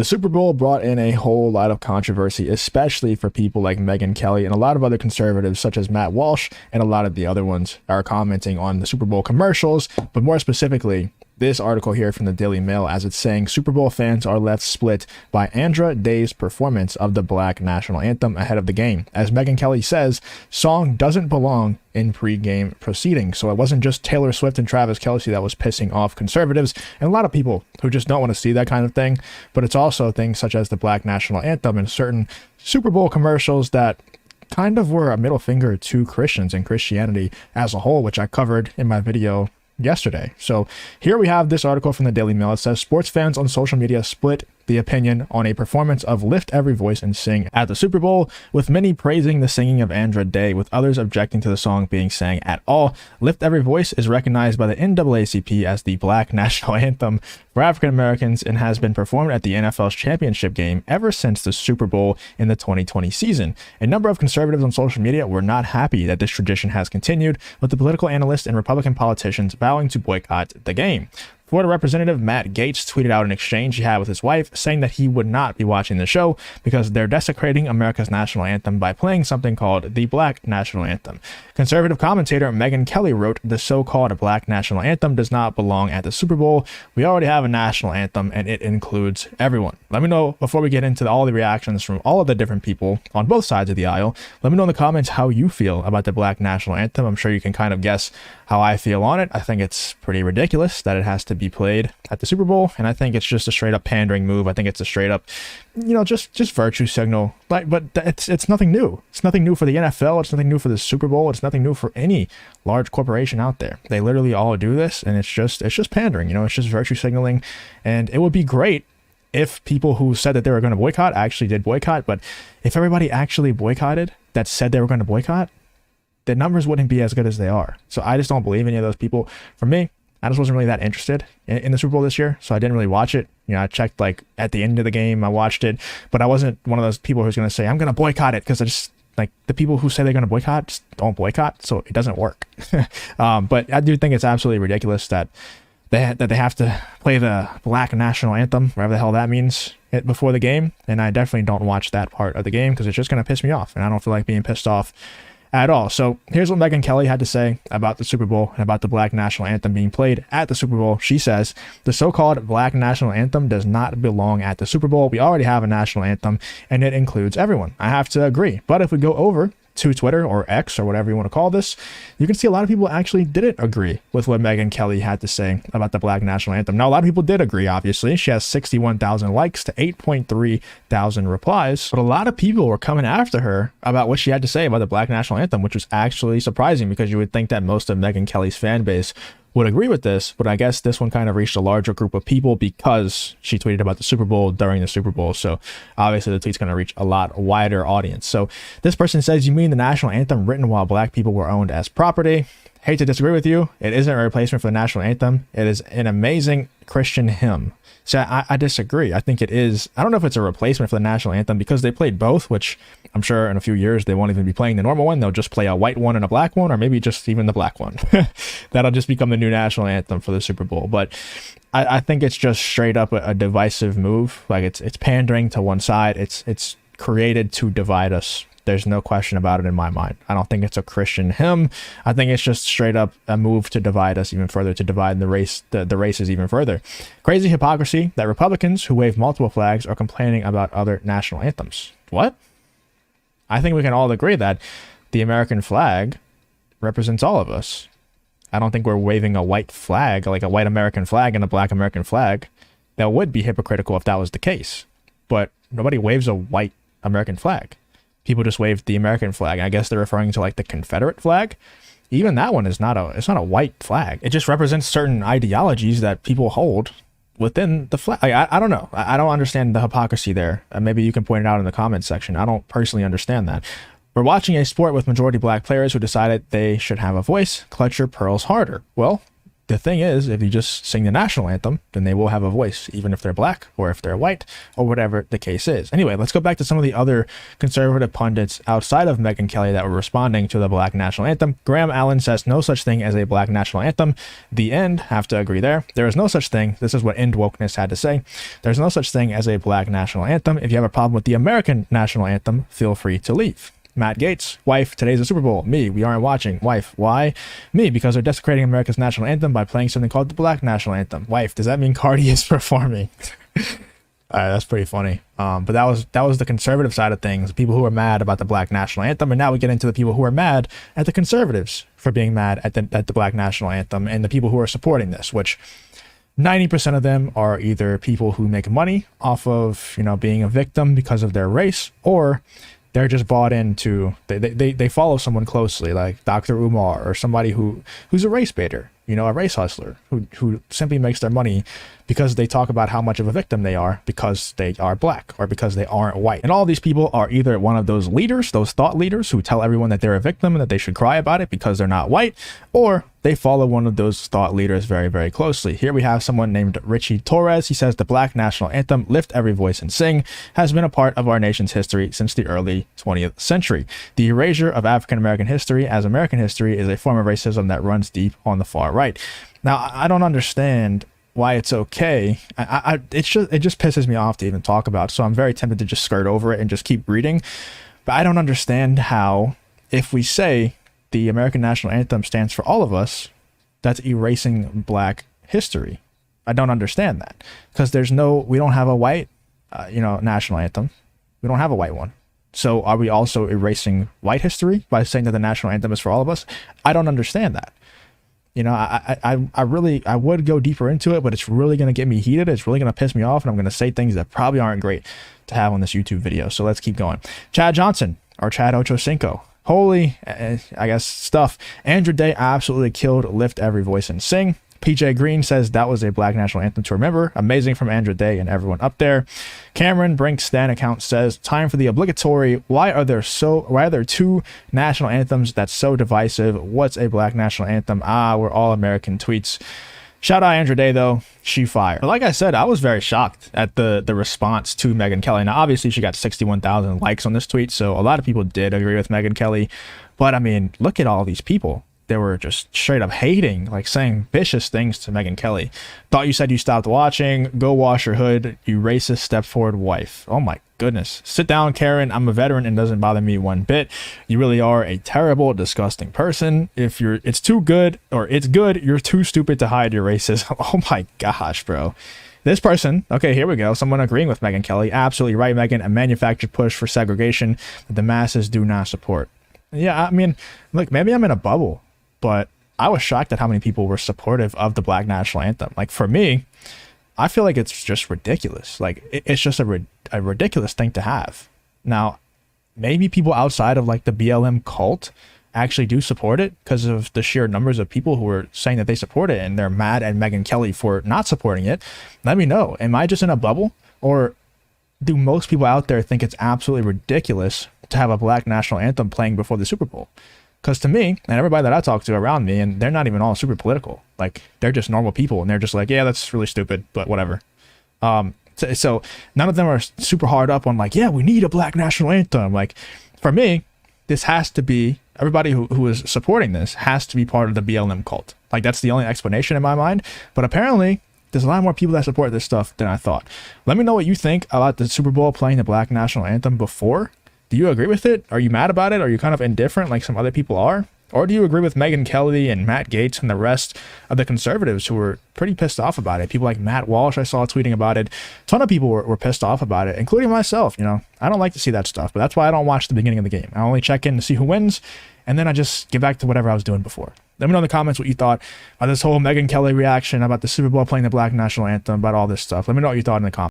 The Super Bowl brought in a whole lot of controversy, especially for people like Megyn Kelly and a lot of other conservatives such as Matt Walsh, and a lot of the other ones are commenting on the Super Bowl commercials, but more specifically, this article here from the Daily Mail, as it's saying Super Bowl fans are left split by Andra Day's performance of the Black National Anthem ahead of the game. As Megyn Kelly says, song doesn't belong in pre-game proceedings. So it wasn't just Taylor Swift and Travis Kelce that was pissing off conservatives and a lot of people who just don't want to see that kind of thing, but it's also things such as the Black National Anthem and certain Super Bowl commercials that kind of were a middle finger to Christians and Christianity as a whole, which I covered in my video yesterday. So here we have this article from the Daily Mail. It says sports fans on social media split the opinion on a performance of Lift Every Voice and Sing at the Super Bowl, with many praising the singing of Andra Day, with others objecting to the song being sang at all. Lift Every Voice is recognized by the NAACP as the Black National Anthem for African Americans and has been performed at the NFL's championship game ever since the Super Bowl in the 2020 season. A number of conservatives on social media were not happy that this tradition has continued, with the political analysts and Republican politicians vowing to boycott the game. Florida Representative Matt Gaetz tweeted out an exchange he had with his wife, saying that he would not be watching the show because they're desecrating America's national anthem by playing something called the Black National Anthem. Conservative commentator Megyn Kelly wrote, "The so-called Black National Anthem does not belong at the Super Bowl. We already have a national anthem and it includes everyone." Let me know, before we get into all the reactions from all of the different people on both sides of the aisle, let me know in the comments how you feel about the Black National Anthem. I'm sure you can kind of guess how I feel on it. I think it's pretty ridiculous that it has to be played at the Super Bowl, and I think it's just a straight up pandering move. I think it's a straight up, just virtue signal. But it's nothing new. It's nothing new for the NFL. It's nothing new for the Super Bowl. It's nothing new for any large corporation out there. They literally all do this, and it's just pandering. It's just virtue signaling, and it would be great if people who said that they were going to boycott actually did boycott. But if everybody actually boycotted that said they were going to boycott, the numbers wouldn't be as good as they are. So I just don't believe any of those people. For me, I just wasn't really that interested in the Super Bowl this year, so I didn't really watch it. I checked like at the end of the game, I watched it, but I wasn't one of those people who's going to say, I'm going to boycott it, because I just, like, the people who say they're going to boycott just don't boycott, so it doesn't work. But I do think it's absolutely ridiculous that they have to play the Black National Anthem, whatever the hell that means, before the game, and I definitely don't watch that part of the game because it's just going to piss me off, and I don't feel like being pissed off at all. So here's what Megyn Kelly had to say about the Super Bowl and about the Black National Anthem being played at the Super Bowl. She says, "The so-called Black National Anthem does not belong at the Super Bowl. We already have a national anthem and it includes everyone." I have to agree. But if we go over to Twitter or X or whatever you want to call this, you can see a lot of people actually didn't agree with what Megyn Kelly had to say about the Black National Anthem. Now, a lot of people did agree, obviously. She has 61,000 likes to 8.3 thousand replies, but a lot of people were coming after her about what she had to say about the Black National Anthem, which was actually surprising because you would think that most of Megyn Kelly's fan base would agree with this, but I guess this one kind of reached a larger group of people because she tweeted about the Super Bowl during the Super Bowl. So obviously the tweet's going to reach a lot wider audience. So this person says, "You mean the national anthem written while black people were owned as property? Hate to disagree with you. It isn't a replacement for the national anthem. It is an amazing Christian hymn." So I disagree. I think it is. I don't know if it's a replacement for the national anthem because they played both, which I'm sure in a few years they won't even be playing the normal one. They'll just play a white one and a black one, or maybe just even the black one. That'll just become the new national anthem for the Super Bowl. But I think it's just straight up a divisive move. Like it's pandering to one side. It's created to divide us. There's no question about it in my mind. I don't think it's a Christian hymn. I think it's just straight up a move to divide us even further, to divide the races even further. Crazy hypocrisy that Republicans who wave multiple flags are complaining about other national anthems. What? I think we can all agree that the American flag represents all of us. I don't think we're waving a white flag, like a white American flag and a black American flag. That would be hypocritical if that was the case. But nobody waves a white American flag. People just waved the American flag. I guess they're referring to like the Confederate flag. Even that one is not a white flag. It just represents certain ideologies that people hold within the flag. Like, I don't know. I don't understand the hypocrisy there. Maybe you can point it out in the comments section. I don't personally understand that. We're watching a sport with majority black players who decided they should have a voice. Clutch your pearls harder. Well, the thing is, if you just sing the national anthem, then they will have a voice, even if they're black or if they're white or whatever the case is. Anyway, let's go back to some of the other conservative pundits outside of Megyn Kelly that were responding to the Black National Anthem. Graham Allen says no such thing as a Black National Anthem. The End, have to agree there. There is no such thing. This is what End Wokeness had to say. There's no such thing as a Black National Anthem. If you have a problem with the American National Anthem, feel free to leave. Matt Gates, wife, today's the Super Bowl. Me, we aren't watching. Wife, why? Me, because they're desecrating America's national anthem by playing something called the Black National Anthem. Wife, does that mean Cardi is performing? All right, that's pretty funny. But that was the conservative side of things, people who are mad about the Black National Anthem, and now we get into the people who are mad at the conservatives for being mad at the Black National Anthem, and the people who are supporting this, which 90% of them are either people who make money off of, you know, being a victim because of their race, or they're just bought into, they follow someone closely, like Dr. Umar, or somebody who's a race baiter, you know, a race hustler who simply makes their money because they talk about how much of a victim they are because they are black or because they aren't white. And all these people are either one of those leaders, those thought leaders who tell everyone that they're a victim and that they should cry about it because they're not white, or they follow one of those thought leaders very, very closely. Here we have someone named Richie Torres. He says the Black National Anthem, Lift Every Voice and Sing, has been a part of our nation's history since the early 20th century. The erasure of African American history as American history is a form of racism that runs deep on the far right. Now, I don't understand why it's okay. It just pisses me off to even talk about, so I'm very tempted to just skirt over it and just keep reading. But I don't understand how, if we say the American National Anthem stands for all of us, that's erasing black history. I don't understand that, because we don't have a white, national anthem. We don't have a white one. So are we also erasing white history by saying that the national anthem is for all of us? I don't understand that. You know, I would go deeper into it, but it's really going to get me heated. It's really going to piss me off, and I'm going to say things that probably aren't great to have on this YouTube video. So let's keep going. Chad Johnson, or Chad Ochocinco. Holy, I guess, stuff. Andrew Day absolutely killed Lift Every Voice and Sing. PJ Green says that was a Black National Anthem to remember. Amazing from Andrew Day and everyone up there. Cameron Brink's Stan account says, time for the obligatory. Why are there two national anthems that's so divisive? What's a Black National Anthem? We're all American tweets. Shout out Andrew Day, though. She fired. But like I said, I was very shocked at the response to Megyn Kelly. Now, obviously, she got 61,000 likes on this tweet, so a lot of people did agree with Megyn Kelly. But, I mean, look at all these people. They were just straight up hating, like saying vicious things to Megyn Kelly. Thought you said you stopped watching. Go wash your hood, you racist step forward wife. Oh my goodness. Sit down, Karen. I'm a veteran and doesn't bother me one bit. You really are a terrible, disgusting person. If it's too good, or it's good, you're too stupid to hide your racism. Oh my gosh, bro. This person, okay, here we go. Someone agreeing with Megyn Kelly. Absolutely right, Megyn. A manufactured push for segregation that the masses do not support. Yeah, I mean, look, maybe I'm in a bubble, but I was shocked at how many people were supportive of the Black National Anthem. Like, for me, I feel like it's just ridiculous. Like, it's just a ridiculous thing to have. Now, maybe people outside of like the BLM cult actually do support it because of the sheer numbers of people who are saying that they support it, and they're mad at Megyn Kelly for not supporting it. Let me know. Am I just in a bubble, or do most people out there think it's absolutely ridiculous to have a Black National Anthem playing before the Super Bowl? Because to me, and everybody that I talk to around me, and they're not even all super political, like, they're just normal people, and they're just like, yeah, that's really stupid, but whatever. So none of them are super hard up on like, yeah, we need a Black National Anthem. Like, for me, this has to be, everybody who is supporting this has to be part of the BLM cult. Like, that's the only explanation in my mind. But apparently, there's a lot more people that support this stuff than I thought. Let me know what you think about the Super Bowl playing the Black National Anthem before. Do you agree with it? Are you mad about it? Are you kind of indifferent like some other people are? Or do you agree with Megyn Kelly and Matt Gaetz and the rest of the conservatives who were pretty pissed off about it? People like Matt Walsh, I saw tweeting about it. A ton of people were pissed off about it, including myself. You know, I don't like to see that stuff, but that's why I don't watch the beginning of the game. I only check in to see who wins, and then I just get back to whatever I was doing before. Let me know in the comments what you thought about this whole Megyn Kelly reaction, about the Super Bowl playing the Black National Anthem, about all this stuff. Let me know what you thought in the comments.